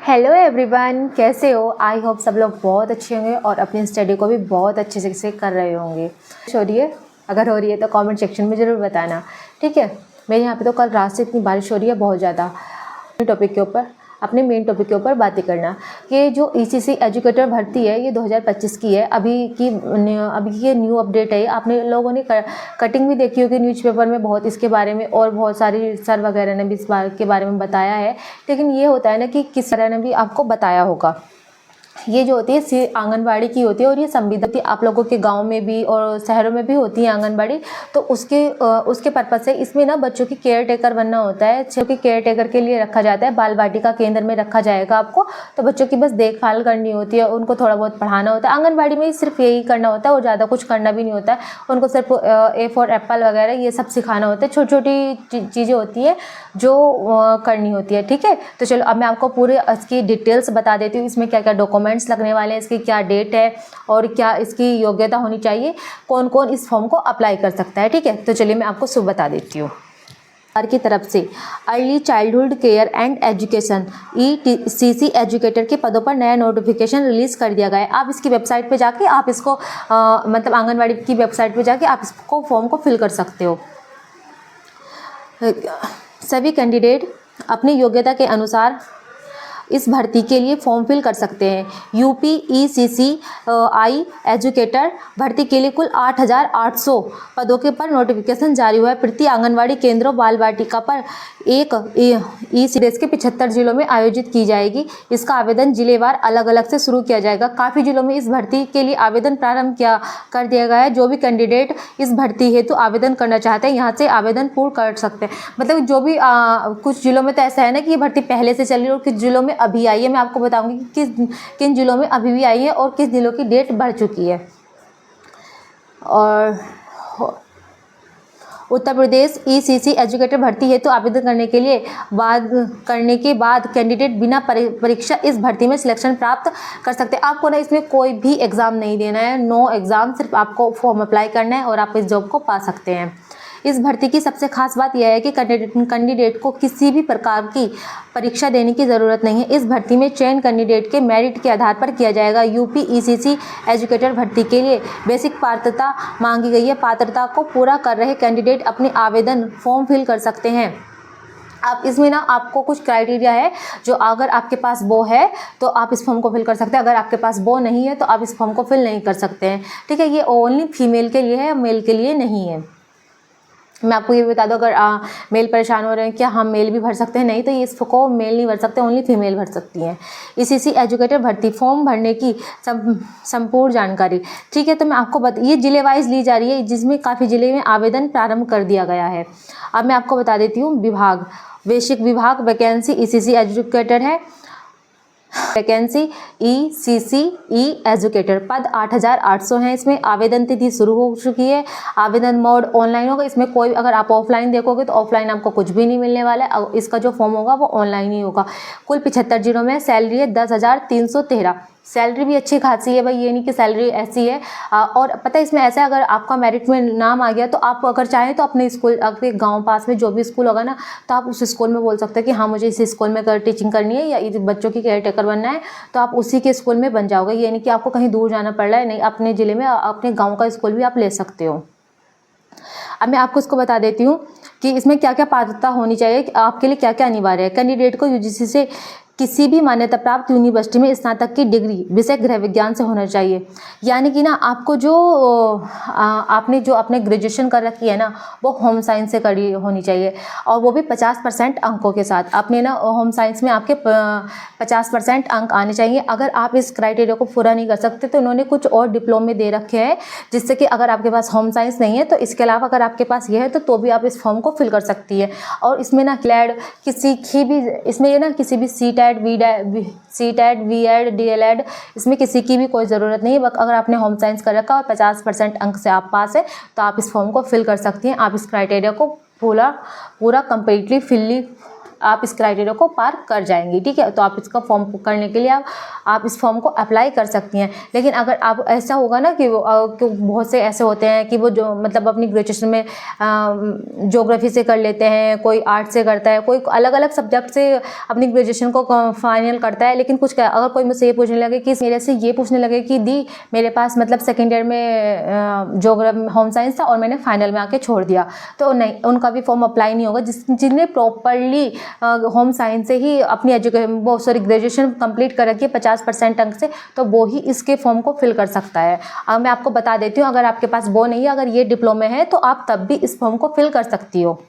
Hello everyone, कैसे हो? I hope सब लोग बहुत अच्छे होंगे और अपनी स्टडी को भी बहुत अच्छे से कर रहे होंगे। हो रही है? अगर हो रही है तो कमेंट सेक्शन में ज़रूर बताना, ठीक है। मेरे यहाँ पे तो कल रात से इतनी बारिश हो रही है, बहुत ज़्यादा। टॉपिक के ऊपर, अपने मेन टॉपिक के ऊपर बातें करना कि जो ईसीसी एजुकेटर भर्ती है ये 2025 की है। अभी ये न्यू अपडेट है। आपने लोगों ने कटिंग भी देखी होगी न्यूज़पेपर में बहुत इसके बारे में, और बहुत सारी सर वगैरह ने भी इस बार के बारे में बताया है। लेकिन ये होता है ना कि किस तरह ने भी आपको बताया होगा। ये जो होती है आंगनबाड़ी की होती है, और ये संविदा होती है। आप लोगों के गांव में भी और शहरों में भी होती है आंगनबाड़ी। तो उसके पर्पज़ से इसमें ना बच्चों की केयर टेकर बनना होता है। बच्चों की केयर टेकर के लिए रखा जाता है, बाल वाटिका केंद्र में रखा जाएगा आपको। तो बच्चों की बस देखभाल करनी होती है, उनको थोड़ा बहुत पढ़ाना होता है। आंगनबाड़ी में सिर्फ यही करना होता है और ज़्यादा कुछ करना भी नहीं होता है। उनको सिर्फ ए फॉर एप्पल वगैरह ये सब सिखाना होता है। छोटी छोटी चीज़ें होती है जो करनी होती है, ठीक है। तो चलो अब मैं आपको पूरे इसकी डिटेल्स बता देती हूँ। इसमें क्या क्या डॉक्यूमेंट्स लगने वाले हैं, इसकी क्या डेट है और क्या इसकी योग्यता होनी चाहिए, कौन कौन इस फॉर्म को अप्लाई कर सकता है, ठीक है। तो चलिए मैं आपको सब बता देती हूँ। सरकार की तरफ से early childhood care and education ECC educator के पदों पर नया नोटिफिकेशन रिलीज़ कर दिया गया है। आप इसकी वेबसाइट पे जाके आप इसको मतलब आंगनबाड़ी की वेबसाइट पे जाके आप इसको फॉर्म को फिल कर सकते हो। सभी कैंडिडेट अपनी योग्यता के अनुसार इस भर्ती के लिए फॉर्म फिल कर सकते हैं। यूपी ECCI एजुकेटर भर्ती के लिए कुल 8,800 पदों के पर नोटिफिकेशन जारी हुआ है। प्रति आंगनवाड़ी केंद्रों बाल वाटिका पर एक देश के 75 जिलों में आयोजित की जाएगी। इसका आवेदन जिलेवार अलग अलग से शुरू किया जाएगा। काफ़ी जिलों में इस भर्ती के लिए आवेदन प्रारंभ कर दिया गया है। जो भी कैंडिडेट इस भर्ती हेतु आवेदन करना चाहते हैं यहाँ से आवेदन पूर्ण कर सकते हैं। मतलब जो भी कुछ जिलों में तो ऐसा है ना कि ये भर्ती पहले से चल रही है और कुछ जिलों में अभी आई है। मैं आपको बताऊंगी कि किन जिलों में अभी भी आई है और किस जिलों की डेट बढ़ चुकी है। और उत्तर प्रदेश ECC एजुकेटर भर्ती हेतु आवेदन करने के बाद कैंडिडेट बिना परीक्षा इस भर्ती में सिलेक्शन प्राप्त कर सकते हैं। आपको ना इसमें कोई भी एग्ज़ाम नहीं देना है, नो एग्ज़ाम, सिर्फ आपको फॉर्म अप्लाई करना है और आप इस जॉब को पा सकते हैं। इस भर्ती की सबसे खास बात यह है कि कैंडिडेट को किसी भी प्रकार की परीक्षा देने की ज़रूरत नहीं है। इस भर्ती में चयन कैंडिडेट के मेरिट के आधार पर किया जाएगा। यूपी ECC एजुकेटर भर्ती के लिए बेसिक पात्रता मांगी गई है। पात्रता को पूरा कर रहे कैंडिडेट अपने आवेदन फॉर्म फिल कर सकते हैं। आप इसमें ना आपको कुछ क्राइटेरिया है, जो अगर आपके पास वो है तो आप इस फॉर्म को फिल कर सकते हैं। अगर आपके पास वो नहीं है तो आप इस फॉर्म को फिल नहीं कर सकते हैं, ठीक है। ये ओनली फीमेल के लिए है, मेल के लिए नहीं है। मैं आपको ये बता दूं, अगर मेल परेशान हो रहे हैं क्या हम मेल भी भर सकते हैं, नहीं, तो ये इसको मेल नहीं भर सकते, ओनली फीमेल भर सकती हैं। ECC एजुकेटर भर्ती फॉर्म भरने की संपूर्ण जानकारी, ठीक है। तो मैं आपको ये जिले वाइज ली जा रही है, जिसमें काफ़ी जिले में आवेदन प्रारंभ कर दिया गया है। अब मैं आपको बता देती हूँ विभाग, बेसिक विभाग वैकेंसी ECC एजुकेटर है। वैकेंसी ECCE एजुकेटर पद 8,800 हैं। इसमें आवेदन तिथि शुरू हो चुकी है। आवेदन मोड ऑनलाइन होगा। इसमें कोई, अगर आप ऑफलाइन देखोगे तो ऑफलाइन आपको कुछ भी नहीं मिलने वाला है। इसका जो फॉर्म होगा वो ऑनलाइन ही होगा। कुल 75 जिलों में सैलरी है 10,313। सैलरी भी अच्छी खासी है भाई, ये नहीं कि सैलरी ऐसी है। और पता है इसमें ऐसा है, अगर आपका मेरिट में नाम आ गया तो आप अगर चाहें तो अपने स्कूल, आपके गांव पास में जो भी स्कूल होगा ना, तो आप उस स्कूल में बोल सकते हैं कि हाँ मुझे इस स्कूल में टीचिंग करनी है या बच्चों की केयर टेकर बनना है, तो आप उसी के स्कूल में बन जाओगे। ये नहीं कि आपको कहीं दूर जाना पड़ रहा है, नहीं, अपने ज़िले में अपने गाँव का स्कूल भी आप ले सकते हो। अब मैं आपको इसको बता देती हूँ कि इसमें क्या क्या पात्रता होनी चाहिए, आपके लिए क्या क्या अनिवार्य है। कैंडिडेट को UGC से किसी भी मान्यता प्राप्त यूनिवर्सिटी में स्नातक की डिग्री विषय गृह विज्ञान से होना चाहिए। यानी कि ना आपको जो आपने जो अपने ग्रेजुएशन कर रखी है ना, वो होम साइंस से करी होनी चाहिए, और वो भी 50% अंकों के साथ। आपने ना होम साइंस में आपके 50% अंक आने चाहिए। अगर आप इस क्राइटेरिया को पूरा नहीं कर सकते तो उन्होंने कुछ और डिप्लोमे दे रखे हैं, जिससे कि अगर आपके पास होम साइंस नहीं है तो इसके अलावा अगर आपके पास ये है तो भी आप इस फॉर्म को फिल कर सकती है। और इसमें ना किसी भी CTET VED DLED इसमें किसी की भी कोई ज़रूरत नहीं है। अगर आपने होम साइंस कर रखा और 50% अंक से आप पास है तो आप इस फॉर्म को फिल कर सकती हैं। आप इस क्राइटेरिया को पूरा कम्प्लीटली आप इस क्राइटेरिया को पार कर जाएंगी, ठीक है। तो आप इसका फॉर्म करने के लिए आप इस फॉर्म को अप्लाई कर सकती हैं। लेकिन अगर आप ऐसा होगा ना कि बहुत से ऐसे होते हैं कि वो जो मतलब अपनी ग्रेजुएशन में ज्योग्राफी से कर लेते हैं, कोई आर्ट से करता है, कोई अलग अलग सब्जेक्ट से अपनी ग्रेजुएशन को फाइनल करता है। लेकिन कुछ अगर कोई मुझसे ये पूछने लगे कि मेरे से ये पूछने लगे कि दी मेरे पास मतलब सेकेंड ईयर में ज्योग्राफी होम साइंस था और मैंने फाइनल में आके छोड़ दिया, तो नहीं, उनका भी फॉर्म अप्लाई नहीं होगा। जिनने प्रॉपरली होम साइंस से ही अपनी ग्रेजुएशन कंप्लीट कर रखी है 50% अंक से, तो वो ही इसके फॉर्म को फिल कर सकता है। अब मैं आपको बता देती हूँ, अगर आपके पास वो नहीं है, अगर ये डिप्लोमे है, तो आप तब भी इस फॉर्म को फिल कर सकती हो।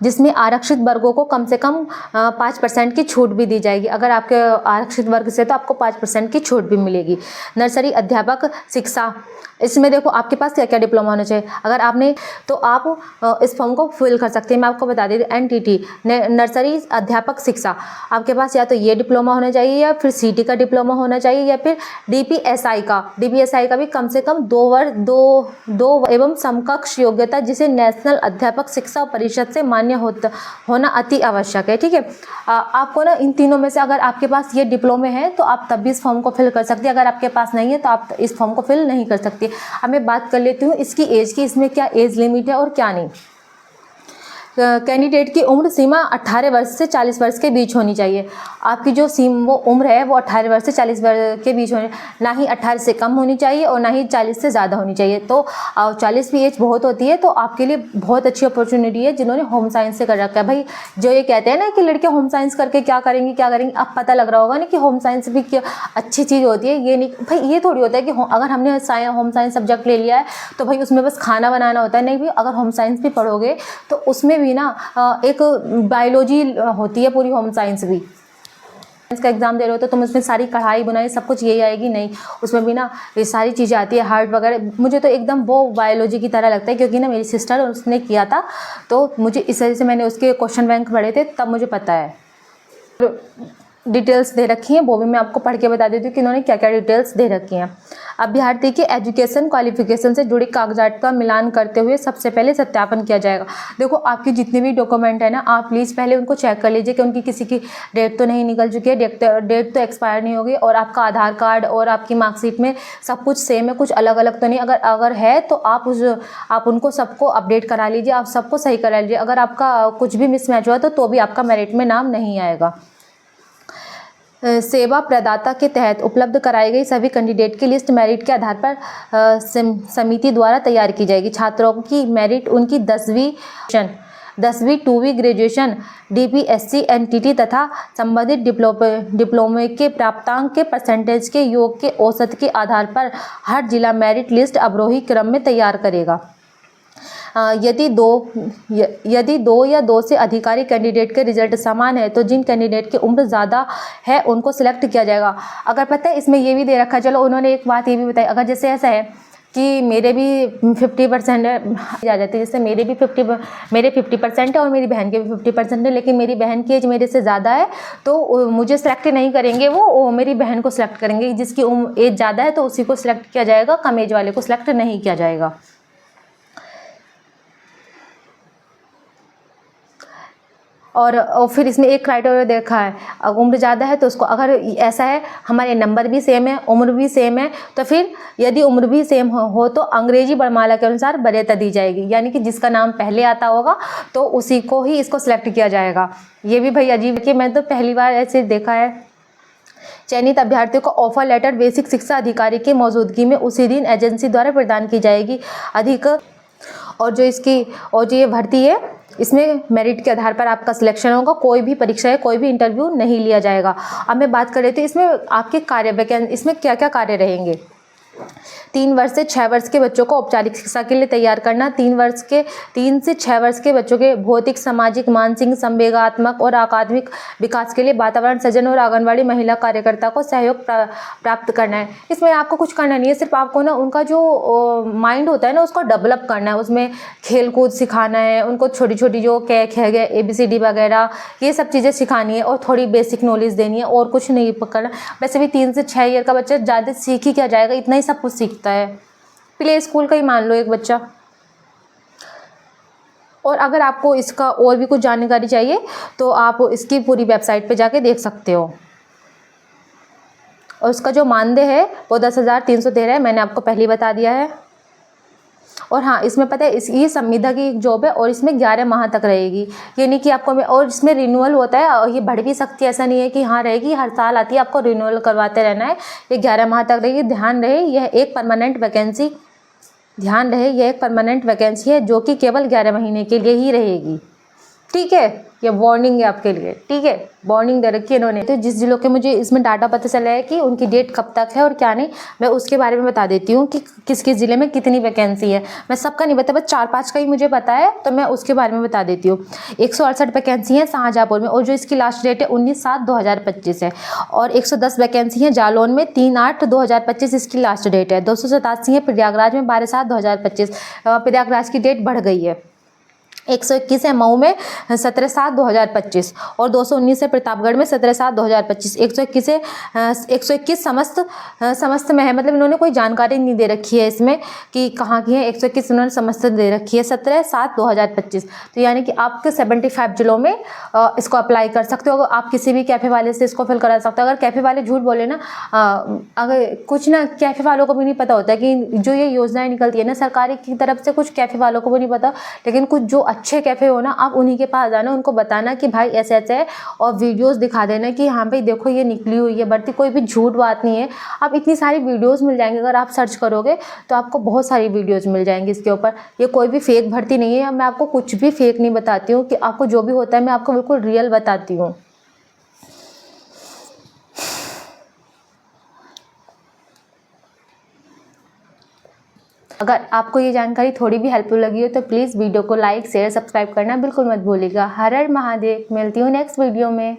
जिसमें आरक्षित वर्गों को कम से कम 5% की छूट भी दी जाएगी। अगर आपके आरक्षित वर्ग से तो आपको 5% की छूट भी मिलेगी। नर्सरी अध्यापक शिक्षा, इसमें देखो आपके पास क्या क्या डिप्लोमा होना चाहिए। अगर आपने तो आप इस फॉर्म को फिल कर सकते हैं। मैं आपको बता देती हूँ, NTT नर्सरी अध्यापक शिक्षा, आपके पास या तो ये डिप्लोमा होना चाहिए या फिर CT का डिप्लोमा होना चाहिए या फिर DPSI का भी कम से कम 2 वर्ष एवं समकक्ष योग्यता जिसे नेशनल अध्यापक शिक्षा परिषद से मान्य होना अति आवश्यक है, ठीक है। आपको ना इन तीनों में से अगर आपके पास ये डिप्लोमे हैं तो आप तब भी इस फॉर्म को फिल कर सकती है। अगर आपके पास नहीं है तो आप इस फॉर्म को फिल नहीं कर सकती। अब मैं बात कर लेती हूँ इसकी एज की, इसमें क्या एज लिमिट है और क्या नहीं। कैंडिडेट की उम्र सीमा 18 वर्ष से 40 वर्ष के बीच होनी चाहिए। आपकी जो वो उम्र है वो 18 वर्ष से 40 वर्ष के बीच होनी, ना ही 18 से कम होनी चाहिए और ना ही 40 से ज़्यादा होनी चाहिए। तो 40 भी एज बहुत होती है, तो आपके लिए बहुत अच्छी अपॉर्चुनिटी है जिन्होंने होम साइंस से कर रखा है। भाई जो ये कहते हैं ना कि लड़के होम साइंस करके क्या करेंगी, अब पता लग रहा होगा ना कि होम साइंस भी क्या अच्छी चीज़ होती है। ये नहीं भाई, ये थोड़ी होता है कि अगर हमने होम साइंस सब्जेक्ट ले लिया है तो भाई उसमें बस खाना बनाना होता है। नहीं भी, अगर होम साइंस भी पढ़ोगे तो उसमें भी ना एक बायोलॉजी होती है पूरी होम साइंस भी। इसका एग्जाम दे रहे हो तो तुम उसमें सारी कढ़ाई बुनाई सब कुछ यही आएगी, नहीं, उसमें भी ना ये सारी चीज़ें आती है, हार्ट वगैरह। मुझे तो एकदम वो बायोलॉजी की तरह लगता है, क्योंकि ना मेरी सिस्टर उसने किया था, तो मुझे इस वजह से मैंने उसके क्वेश्चन बैंक पढ़े थे, तब मुझे पता है। डिटेल्स दे रखी हैं, वो भी मैं आपको पढ़ के बता देती हूँ कि इन्होंने क्या क्या डिटेल्स दे रखी हैं। अभ्यर्थी के एजुकेशन क्वालिफिकेशन से जुड़ी कागजात का मिलान करते हुए सबसे पहले सत्यापन किया जाएगा। देखो आपकी जितने भी डॉक्यूमेंट है ना, आप प्लीज़ पहले उनको चेक कर लीजिए कि उनकी किसी की डेट तो नहीं निकल चुकी है, डेट तो एक्सपायर नहीं होगी, और आपका आधार कार्ड और आपकी मार्कशीट में सब कुछ सेम है, कुछ अलग अलग तो नहीं। अगर है तो आप उनको सबको अपडेट करा लीजिए, आप सबको सही करा लीजिए। अगर आपका कुछ भी मिसमैच हुआ तो भी आपका मेरिट में नाम नहीं आएगा। सेवा प्रदाता के तहत उपलब्ध कराई गई सभी कैंडिडेट की लिस्ट मेरिट के आधार पर समिति द्वारा तैयार की जाएगी। छात्रों की मेरिट उनकी 10वीं 2वीं ग्रेजुएशन, DPSC NTT तथा संबंधित डिप्लोमे के प्राप्तांक के परसेंटेज के योग के औसत के आधार पर हर जिला मेरिट लिस्ट अवरोही क्रम में तैयार करेगा। यदि दो या दो से अधिकारी कैंडिडेट के रिजल्ट समान है तो जिन कैंडिडेट की उम्र ज़्यादा है उनको सिलेक्ट किया जाएगा। अगर पता है इसमें ये भी दे रखा है, चलो उन्होंने एक बात ये भी बताई, अगर जैसे ऐसा है कि मेरे भी 50% आ जाती है, जैसे मेरे 50% है और मेरी बहन के भी 50% है, लेकिन मेरी बहन की एज मेरे से ज़्यादा है तो मुझे सिलेक्ट नहीं करेंगे, वो मेरी बहन को सिलेक्ट करेंगे। जिसकी एज ज़्यादा है तो उसी को सिलेक्ट किया जाएगा, कम एज वाले को सिलेक्ट नहीं किया जाएगा। और फिर इसमें एक क्राइटेरिया देखा है, उम्र ज़्यादा है तो उसको, अगर ऐसा है हमारे नंबर भी सेम है, उम्र भी सेम है, तो फिर यदि उम्र भी सेम हो तो अंग्रेजी वर्णमाला के अनुसार वरीयता दी जाएगी, यानी कि जिसका नाम पहले आता होगा तो उसी को ही इसको सिलेक्ट किया जाएगा। ये भी भाई अजीब है कि मैं तो पहली बार ऐसे देखा है। चयनित अभ्यर्थियों को ऑफर लेटर बेसिक शिक्षा अधिकारी की मौजूदगी में उसी दिन एजेंसी द्वारा प्रदान की जाएगी। और जो ये भर्ती है इसमें मेरिट के आधार पर आपका सिलेक्शन होगा, कोई भी परीक्षा है, कोई भी इंटरव्यू नहीं लिया जाएगा। अब मैं बात कर रही थी इसमें आपके इसमें क्या क्या कार्य रहेंगे। 3 वर्ष से 6 वर्ष के बच्चों को औपचारिक शिक्षा के लिए तैयार करना। 3 से 6 वर्ष के बच्चों के भौतिक, सामाजिक, मानसिक, संवेगात्मक और अकादमिक विकास के लिए वातावरण सृजन और आंगनवाड़ी महिला कार्यकर्ता को सहयोग प्राप्त करना है। इसमें आपको कुछ करना नहीं है, सिर्फ आपको ना उनका जो माइंड होता है ना उसको डेवलप करना है। उसमें खेल कूद सिखाना है, उनको छोटी छोटी जो कैक है गया ABCD वगैरह ये सब चीज़ें सिखानी है और थोड़ी बेसिक नॉलेज देनी है, और कुछ नहीं पकड़ना। वैसे भी 3 से 6 ईयर का बच्चा ज़्यादा सीख ही क्या जाएगा, इतना ही सब कुछ सीखता है। प्ले स्कूल का ही मान लो एक बच्चा। और अगर आपको इसका और भी कुछ जानकारी चाहिए तो आप इसकी पूरी वेबसाइट पे जाके देख सकते हो। और उसका जो मानदेय है वो 10,313 है, मैंने आपको पहले ही बता दिया है। और हाँ, इसमें पता है ये संविदा की एक जॉब है और इसमें 11 माह तक रहेगी, ये नहीं कि आपको, और इसमें रिन्यूअल होता है और ये बढ़ भी सकती है, ऐसा नहीं है कि हाँ रहेगी, हर साल आती है, आपको रिन्यूअल करवाते रहना है। ये 11 माह तक रहेगी। ध्यान रहे यह एक परमानेंट वैकेंसी, ध्यान रहे यह एक परमानेंट वैकेंसी है जो कि केवल 11 महीने के लिए ही रहेगी। ठीक है, ये वार्निंग है आपके लिए। ठीक है, वार्निंग दे रखी है इन्होंने। तो जिस जिलों के मुझे इसमें डाटा पता चला है कि उनकी डेट कब तक है और क्या नहीं, मैं उसके बारे में बता देती हूँ कि किस किस ज़िले में कितनी वैकेंसी है। मैं सबका नहीं बता, बस 4-5 का ही मुझे पता है, तो मैं उसके बारे में बता देती हूँ। 168 वैकेंसी है शाहजहाँपुर में और जो इसकी लास्ट डेट है 19/7/2025 है। और 110 वैकेंसी है जालौन में, 3/8/2025 इसकी लास्ट डेट है। 287 है प्रयागराज में, 12/7/2025। प्रयागराज की डेट बढ़ गई है। 121 है मऊ में, 17/7/2025। और 219 है प्रतापगढ़ में, 17/7/2025। 121 समस्त में है, मतलब इन्होंने कोई जानकारी नहीं दे रखी है इसमें कि कहाँ की है। 121 इन्होंने समस्त दे रखी है, 17/7/2025। तो यानी कि आपके 75 जिलों में इसको अप्लाई कर सकते हो। आप किसी भी कैफ़े वाले से इसको फिल करा सकते हो। अगर कैफ़े वाले झूठ बोले ना, अगर कुछ ना कैफ़े वालों को भी नहीं पता होता कि जो ये योजनाएं निकलती है ना सरकारी की तरफ से, कुछ कैफ़े वालों को भी नहीं पता, लेकिन कुछ जो अच्छे कैफ़े हो ना, आप उन्हीं के पास जाना, उनको बताना कि भाई ऐसे ऐसे है, और वीडियोस दिखा देना कि हाँ भाई देखो ये निकली हुई है भर्ती, कोई भी झूठ बात नहीं है। आप इतनी सारी वीडियोस मिल जाएंगे, अगर आप सर्च करोगे तो आपको बहुत सारी वीडियोस मिल जाएंगी इसके ऊपर। ये कोई भी फेक भर्ती नहीं है, मैं आपको कुछ भी फेक नहीं बताती हूँ, कि आपको जो भी होता है मैं आपको बिल्कुल रियल बताती हूँ। अगर आपको ये जानकारी थोड़ी भी हेल्पफुल लगी हो तो प्लीज़ वीडियो को लाइक, शेयर, सब्सक्राइब करना बिल्कुल मत भूलिएगा। हर हर महादेव। मिलती हूँ नेक्स्ट वीडियो में।